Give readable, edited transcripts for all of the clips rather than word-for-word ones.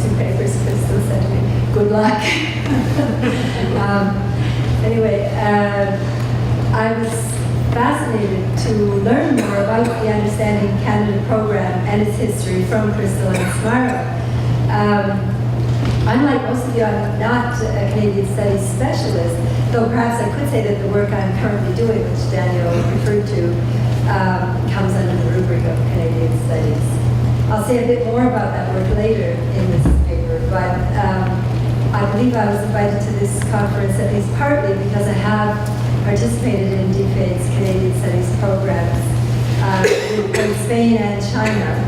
2 papers. Crystal said to me, good luck. Anyway, I was fascinated to learn more about the Understanding Canada program and its history from Crystal and Smara. Unlike most of you, I'm not a Canadian Studies specialist, though perhaps I could say that the work I'm currently doing, which Daniel referred to, comes under the rubric of Canadian Studies. I'll say a bit more about that work later in this paper, but I believe I was invited to this conference at least partly because I have participated in DFAD's Canadian Studies programs in both Spain and China.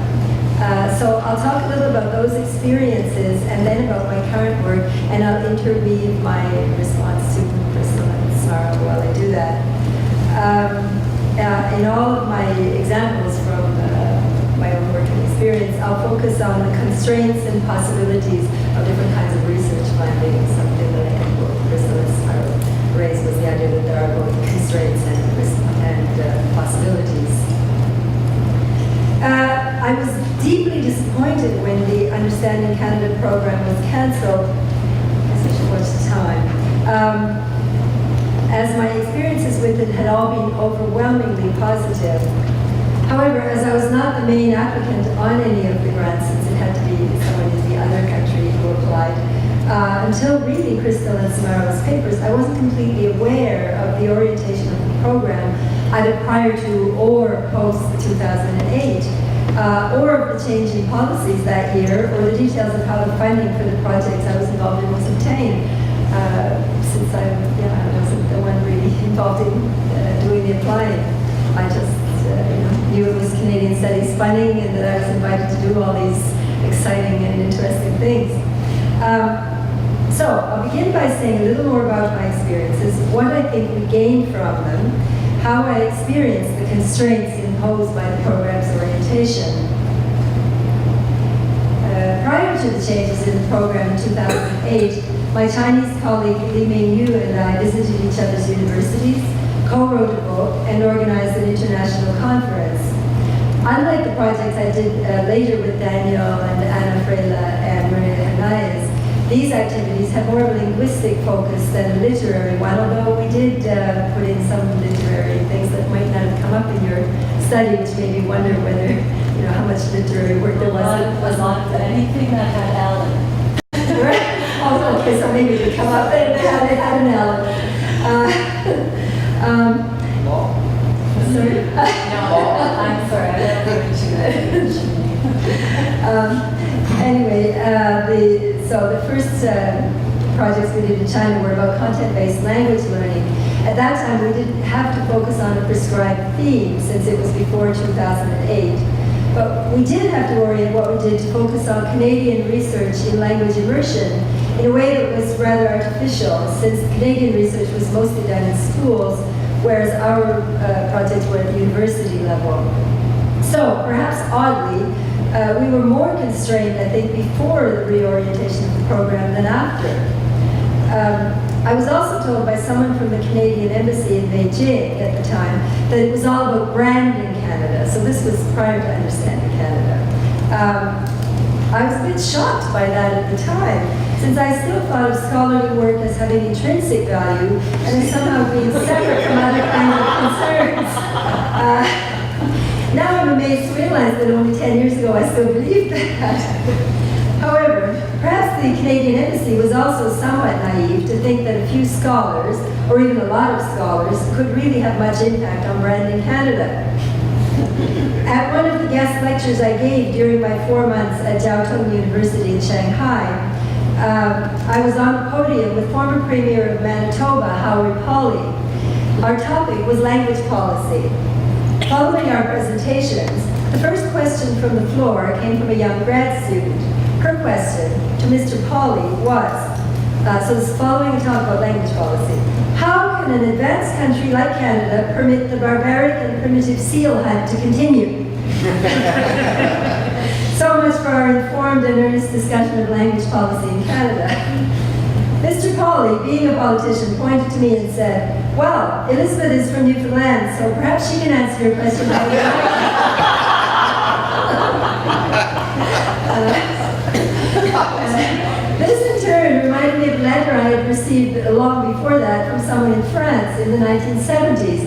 So I'll talk a little about those experiences and then about my current work, and I'll interweave my response to Crystal and Sarah while I do that. In all of my examples from my own work and experience, I'll focus on the constraints and possibilities of different kinds of research findings. Something that I think both Crystal and Sarah raised was the idea that there are both constraints and possibilities. I was deeply disappointed when the Understanding Canada program was cancelled. I guess I should watch the time. As my experiences with it had all been overwhelmingly positive. However, as I was not the main applicant on any of the grants, since it had to be someone in the other country who applied, until reading Crystal and Samara's papers, I wasn't completely aware of the orientation of the program, either prior to or post 2008, or of the change in policies that year, or the details of how the funding for the projects I was involved in was obtained, since I wasn't the one really involved in doing the applying. I just knew it was Canadian Studies funding and that I was invited to do all these exciting and interesting things. So I'll begin by saying a little more about my experiences, what I think we gained from them, how I experienced the constraints imposed by the program's orientation. Prior to the changes in the program in 2008, my Chinese colleague Li Mingyu and I visited each other's universities, co-wrote a book, and organized an international conference. Unlike the projects I did later with Daniel and Ana Frela and Maria Hernandez, these activities have more of a linguistic focus than a literary one, although we did put in some literary things that might not have come up in your study, which made me wonder whether, how much literary work there was on anything that had Alan. Right? Oh, okay, so maybe it would come up. They had an Alan. Sorry? No, I'm sorry, I don't know. Anyway, so the first projects we did in China were about content-based language learning. At that time, we didn't have to focus on a prescribed theme since it was before 2008. But we did have to orient what we did to focus on Canadian research in language immersion in a way that was rather artificial, since Canadian research was mostly done in schools, whereas our projects were at the university level. So, perhaps oddly, we were more constrained, I think, before the reorientation of the program than after. I was also told by someone from the Canadian Embassy in Beijing at the time that it was all about branding Canada. So this was prior to Understanding Canada. I was a bit shocked by that at the time, since I still thought of scholarly work as having intrinsic value and as somehow being separate from other kinds of concerns. Now I'm amazed to realize that only 10 years ago I still believed that. However, perhaps the Canadian Embassy was also somewhat naive to think that a few scholars, or even a lot of scholars, could really have much impact on branding Canada. At one of the guest lectures I gave during my 4 months at Jiao Tong University in Shanghai, I was on the podium with former Premier of Manitoba, Howard Pawley. Our topic was language policy. Following our presentations, the first question from the floor came from a young grad student. Her question to Mr. Pawley was, so this is following a talk about language policy, how can an advanced country like Canada permit the barbaric and primitive seal hunt to continue? So much for our informed and earnest discussion of language policy in Canada. Mr. Pawley, being a politician, pointed to me and said, well, Elizabeth is from Newfoundland, so perhaps she can answer your question. received long before that from someone in France in the 1970s,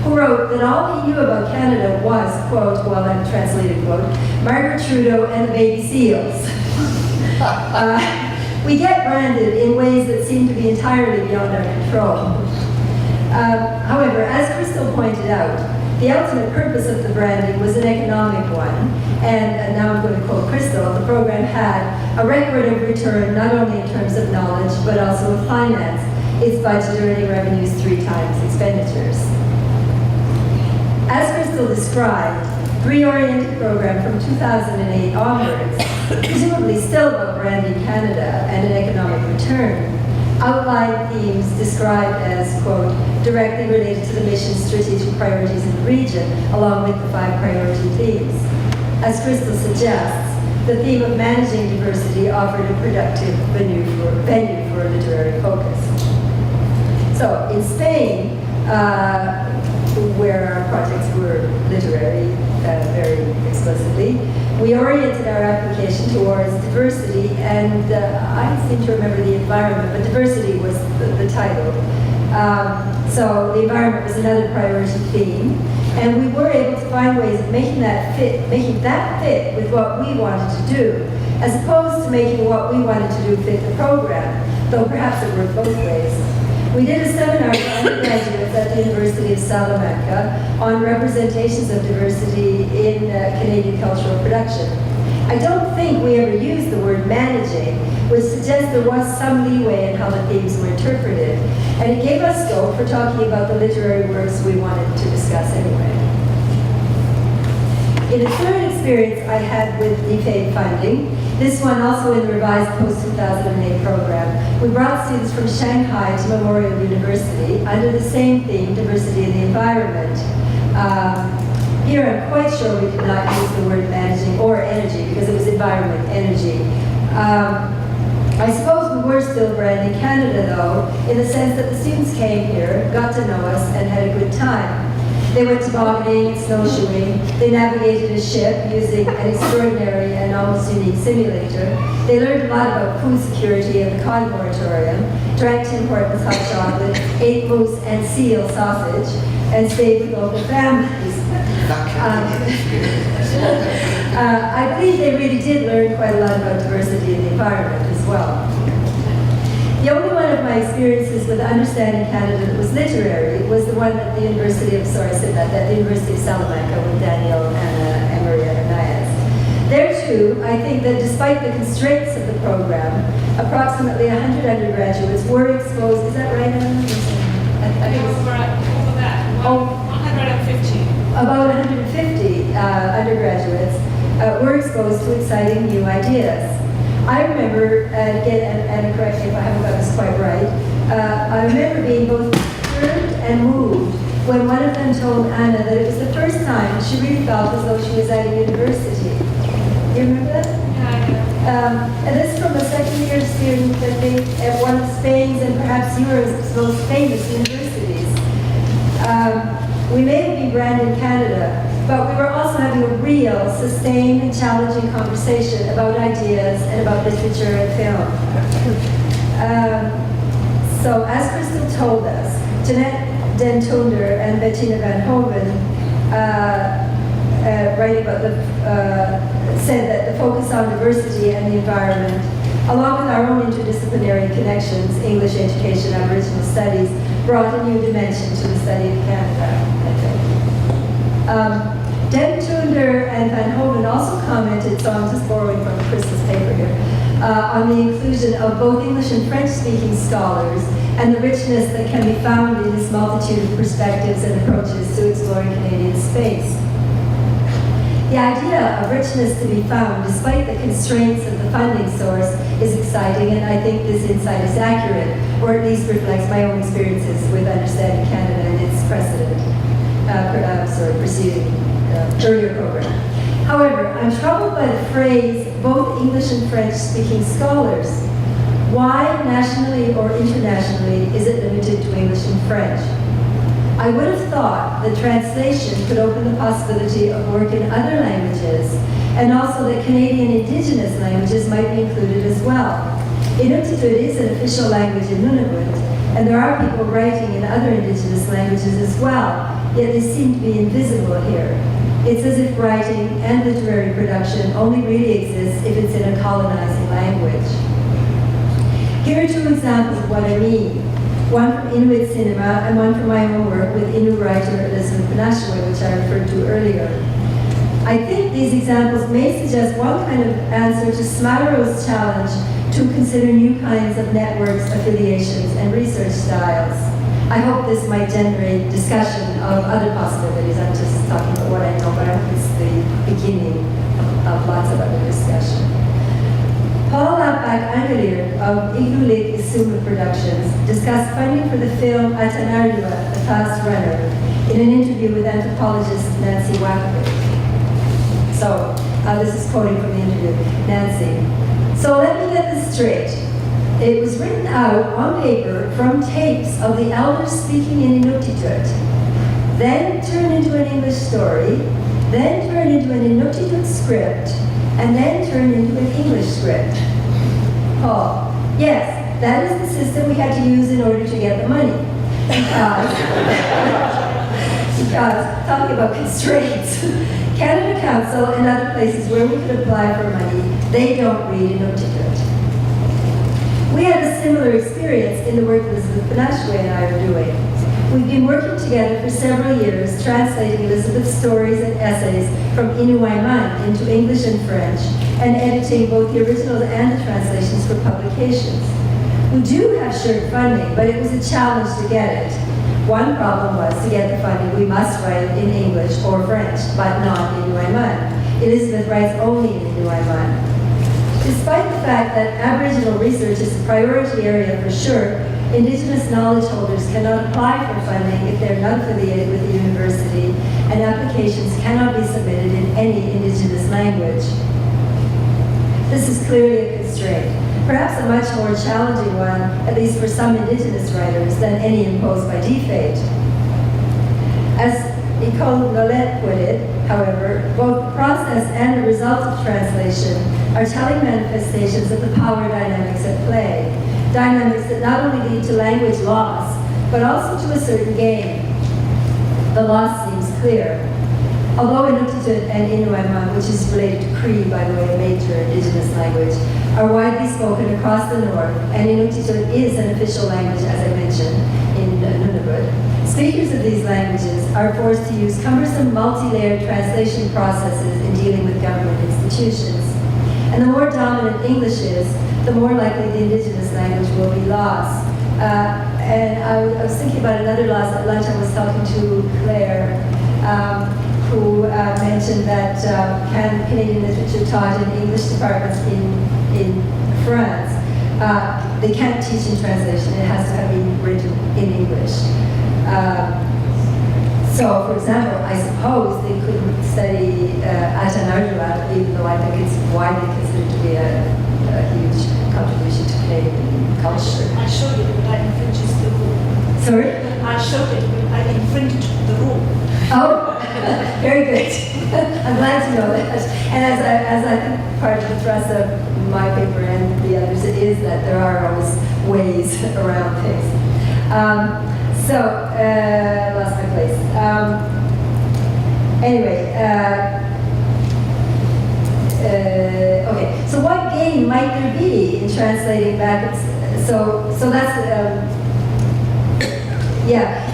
who wrote that all he knew about Canada was, quote, well, I'm translating, quote, Margaret Trudeau and the baby seals. We get branded in ways that seem to be entirely beyond our control. However, as Crystal pointed out, the ultimate purpose of the branding was an economic one, and now I'm going to quote Crystal, the program had a record of return not only in terms of knowledge, but also of finance, its budget earning revenues 3 times expenditures. As Crystal described, the reoriented program from 2008 onwards, presumably still about branding Canada and an economic return, outlined themes described as, quote, directly related to the mission's strategic priorities in the region, along with the 5 priority themes. As Crystal suggests, the theme of managing diversity offered a productive venue for literary focus. So in Spain, where our projects were literary very explicitly, we oriented our application towards diversity, and I seem to remember the environment, but diversity was the title. So the environment was another priority theme, and we were able to find ways of making that fit with what we wanted to do, as opposed to making what we wanted to do fit the program, though perhaps it worked both ways. We did a seminar for undergraduates at the University of Salamanca on representations of diversity in Canadian cultural production. I don't think we ever used the word managing, which suggests there was some leeway in how the themes were interpreted, and it gave us scope for talking about the literary works we wanted to discuss anyway. In a third experience I had with DFAID funding, this one also in the revised post-2008 program, we brought students from Shanghai to Memorial University under the same theme, diversity in the environment. Here I'm quite sure we did not use the word managing or energy, because it was environment, energy. I suppose we were still branding Canada though, in the sense that the students came here, got to know us, and had a good time. They went tobogganing and snowshoeing. They navigated a ship using an extraordinary and almost unique simulator. They learned a lot about food security and the cod moratorium, drank Tim Hortons hot chocolate, ate moose and seal sausage, and stayed with local families. I believe they really did learn quite a lot about diversity in the environment as well. The only one of my experiences with understanding Canada that was literary was the one at the University of Salamanca with Daniel, Anna, Emery, and Anais. There too, I think that despite the constraints of the program, approximately 100 undergraduates were exposed, is that right, Anna? I think over that, 150. About 150 undergraduates were exposed to exciting new ideas. I remember, and again, and correct me if I haven't got this quite right, I remember being both disturbed and moved when one of them told Anna that it was the first time she really felt as though she was at a university. Do you remember that? Yeah, and this is from a second-year student, I think, at one of Spain's and perhaps Europe's most famous universities. We may have been branded Canada, but we were also having a real, sustained, and challenging conversation about ideas and about literature and film. So, as Crystal told us, Jeanette Den Toonder and Bettina Van Hoven, writing about said that the focus on diversity and the environment, along with our own interdisciplinary connections, English education, Aboriginal studies, brought a new dimension to the study of Canada, I think. Den Toonder and Van Hoven also commented, so I'm just borrowing from Crystal's paper here, on the inclusion of both English and French-speaking scholars and the richness that can be found in this multitude of perspectives and approaches to exploring Canadian space. The idea of richness to be found, despite the constraints of the funding source, is exciting, and I think this insight is accurate, or at least reflects my own experiences with understanding Canada and its preceding earlier program. However, I'm troubled by the phrase, both English and French-speaking scholars. Why, nationally or internationally, is it limited to English and French? I would have thought that translation could open the possibility of work in other languages, and also that Canadian Indigenous languages might be included as well. Inuktitut is an official language in Nunavut, and there are people writing in other indigenous languages as well, yet they seem to be invisible here. It's as if writing and literary production only really exists if it's in a colonizing language. Here are two examples of what I mean. One from Inuit cinema and one from my own work with Innu writer Elizabeth Panashaway, which I referred to earlier. I think these examples may suggest one kind of answer to Smatterow's challenge to consider new kinds of networks, affiliations, and research styles. I hope this might generate discussion of other possibilities. I'm just talking about what I know, but I hope it's the beginning of lots of other discussion. Paul Lapak Angelier of Ignulik Isuma Productions discussed funding for the film Atanarua, The Fast Runner, in an interview with anthropologist Nancy Wackwick. So, this is quoting from the interview. Nancy. So let me get this straight. It was written out on paper from tapes of the elders speaking in Inuktitut, then turned into an English story, then turned into an Inuktitut script, and then turned into an English script. Paul. Yes, that is the system we had to use in order to get the money. Because talking about constraints, Canada Council and other places where we could apply for money, they don't read Inuktitut. We had a similar experience in the work Elizabeth Panashaway and I are doing. We've been working together for several years, translating Elizabeth's stories and essays from Yeoman into English and French, and editing both the originals and the translations for publications. We do have shared funding, but it was a challenge to get it. One problem was to get the funding, we must write in English or French, but not in Yeoman. Elizabeth writes only in Yeoman. Despite the fact that Aboriginal research is a priority area for sure, Indigenous knowledge holders cannot apply for funding if they're not affiliated with the university, and applications cannot be submitted in any Indigenous language. This is clearly a constraint, perhaps a much more challenging one, at least for some Indigenous writers, than any imposed by DFATE. As Nicole Nolet put it, however, both the process and the result of translation are telling manifestations of the power dynamics at play, dynamics that not only lead to language loss, but also to a certain gain. The loss seems clear. Although Inuktitut and Inuiaman, which is related to Cree, by the way, a major Indigenous language, are widely spoken across the north, and Inuktitut is an official language, as I mentioned, in Nunavut, speakers of these languages are forced to use cumbersome multi-layered translation processes in dealing with government institutions. And the more dominant English is, the more likely the Indigenous language will be lost. And I was thinking about another loss at lunch. I was talking to Claire, who mentioned that Canadian literature taught in English departments in France. They can't teach in translation. It has to have been written in English. So, for example, I suppose they couldn't study Atanarua, even though I think it's widely considered to be a huge contribution to Canadian culture. I showed it, but I infringed the rule. Sorry? I showed it, but I infringed the rule. Oh, very good. I'm glad to know that. And as I think part of the thrust of my paper and the others, it is that there are always ways around things. Lost my place. Okay, so what gain might there be in translating back? So that's,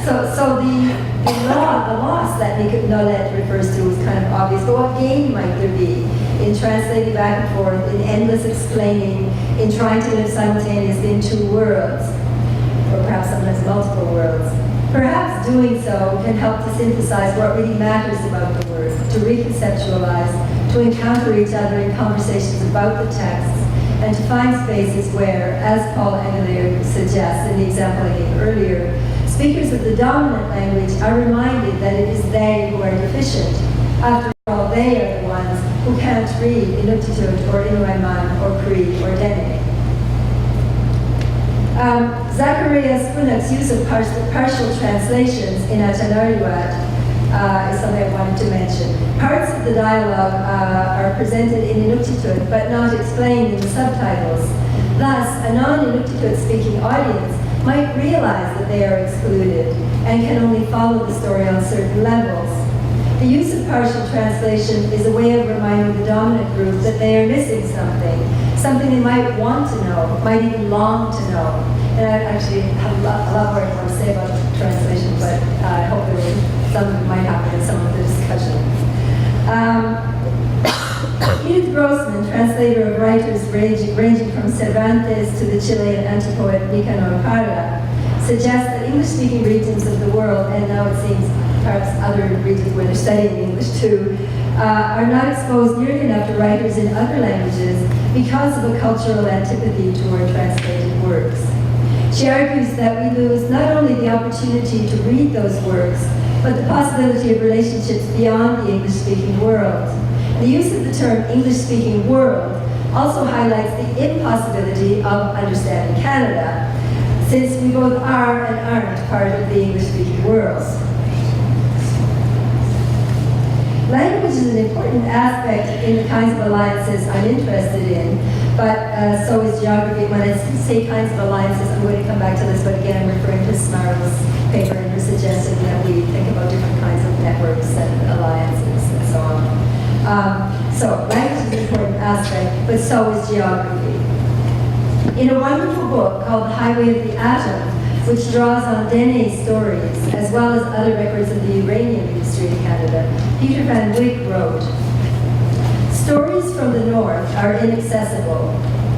so the loss that Nolet refers to is kind of obvious, but what gain might there be in translating back and forth, in endless explaining, in trying to live simultaneously in two worlds, or perhaps sometimes multiple worlds? Perhaps doing so can help to synthesize what really matters about the words, to reconceptualize, to encounter each other in conversations about the texts, and to find spaces where, as Paul Engelier suggests in the example I gave earlier, speakers of the dominant language are reminded that it is they who are deficient. After all, they are the ones who can't read Inuktitut or Inuiaman or Cree or Dene. Zacharias Kunak's use of partial translations in Atanariwat is something I wanted to mention. Parts of the dialogue are presented in Inuktitut, but not explained in the subtitles. Thus, a non-Inuktitut speaking audience might realize that they are excluded and can only follow the story on certain levels. The use of partial translation is a way of reminding the dominant group that they are missing something they might want to know, might even long to know. And I actually have a lot more I want to say about translation, but I hope some of it might happen in some of the discussion. Edith Grossman, translator of writers ranging from Cervantes to the Chilean anti-poet Nicanor Parra, suggests that English-speaking regions of the world, and now it seems perhaps other regions where they're studying English too, are not exposed nearly enough to writers in other languages because of a cultural antipathy toward translated works. She argues that we lose not only the opportunity to read those works, but the possibility of relationships beyond the English-speaking world. The use of the term English-speaking world also highlights the impossibility of understanding Canada, since we both are and aren't part of the English-speaking world. Language is an important aspect in the kinds of alliances I'm interested in, but so is geography. When I say kinds of alliances, I'm going to come back to this, but again, I'm referring to Smarrow's paper and her suggestion that we think about different kinds of networks and alliances and so on. So language is an important aspect, but so is geography. In a wonderful book called The Highway of the Atom, which draws on Dene stories, as well as other records of the uranium industry in Canada, Peter Van Wyck wrote, "Stories from the north are inaccessible,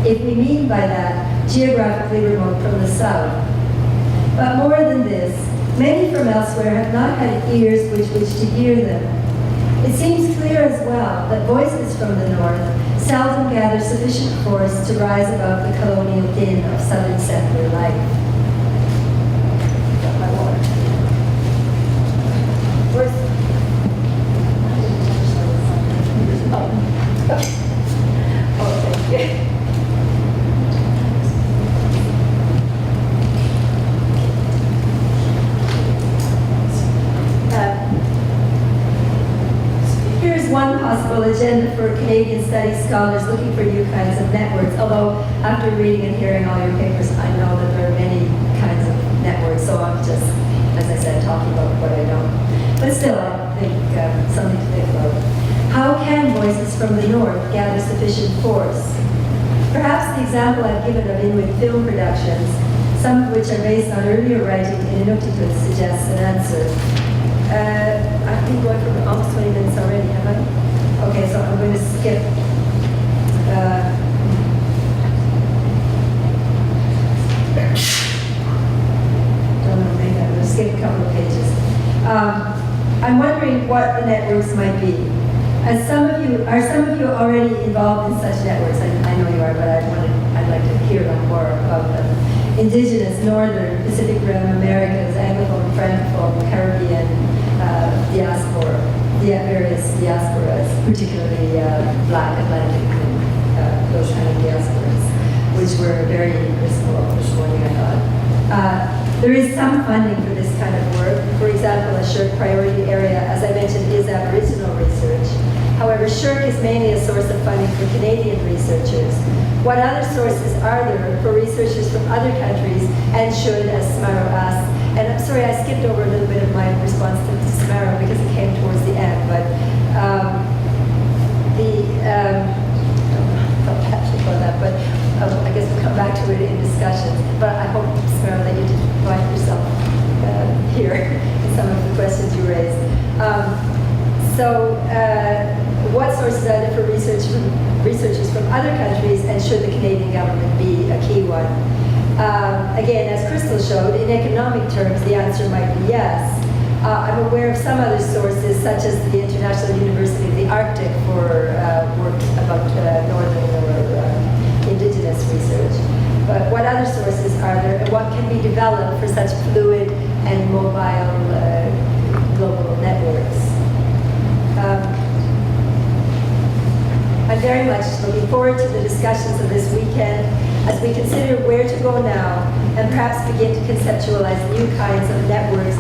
if we mean by that geographically remote from the south. But more than this, many from elsewhere have not had ears with which to hear them. It seems clear as well that voices from the north seldom gather sufficient force to rise above the colonial din of southern settler life." Got my water. Where's... Oh, thank you. Here's one possible agenda for Canadian studies scholars looking for new kinds of networks, although after reading and hearing all your papers, I know that there are many kinds of networks, so I'm just, as I said, talking about what I know. But still, I think something to think about. How can voices from the north gather sufficient force? Perhaps the example I've given of Inuit film productions, some of which are based on earlier writing in Inuktitut, suggests an answer. I've been going for almost 20 minutes already, have I? Okay, so I'm going to skip. Don't know, maybe I'm going to skip a couple of pages. I'm wondering what the networks might be. Are some of you already involved in such networks? I know you are, but I'd like to hear more about them. Indigenous, Northern, Pacific Rim, Americas, Anglophone, Francophone, Caribbean, diaspora, various diasporas, particularly Black Atlantic and those kind of diasporas, which were very useful this morning, I thought. There is some funding for this kind of work. For example, a SSHRC priority area, as I mentioned, is Aboriginal research. However, SSHRC is mainly a source of funding for Canadian researchers. What other sources are there for researchers from other countries, and should, as Smarrow asked, and I'm sorry I skipped over a little bit of my response to Smarrow because it came towards the end, but I felt bad about that, but I guess we'll come back to it in discussion. But I hope, Smarrow, that you did find yourself here in some of the questions you raised. What sources are there for researchers from other countries, and should the Canadian government be a key one? Again, as Crystal showed, in economic terms, the answer might be yes. I'm aware of some other sources, such as the International University of the Arctic for work about northern or indigenous research. But what other sources are there, and what can be developed for such fluid and mobile global networks? I'm very much looking forward to the discussions of this weekend as we consider where to go now and perhaps begin to conceptualize new kinds of networks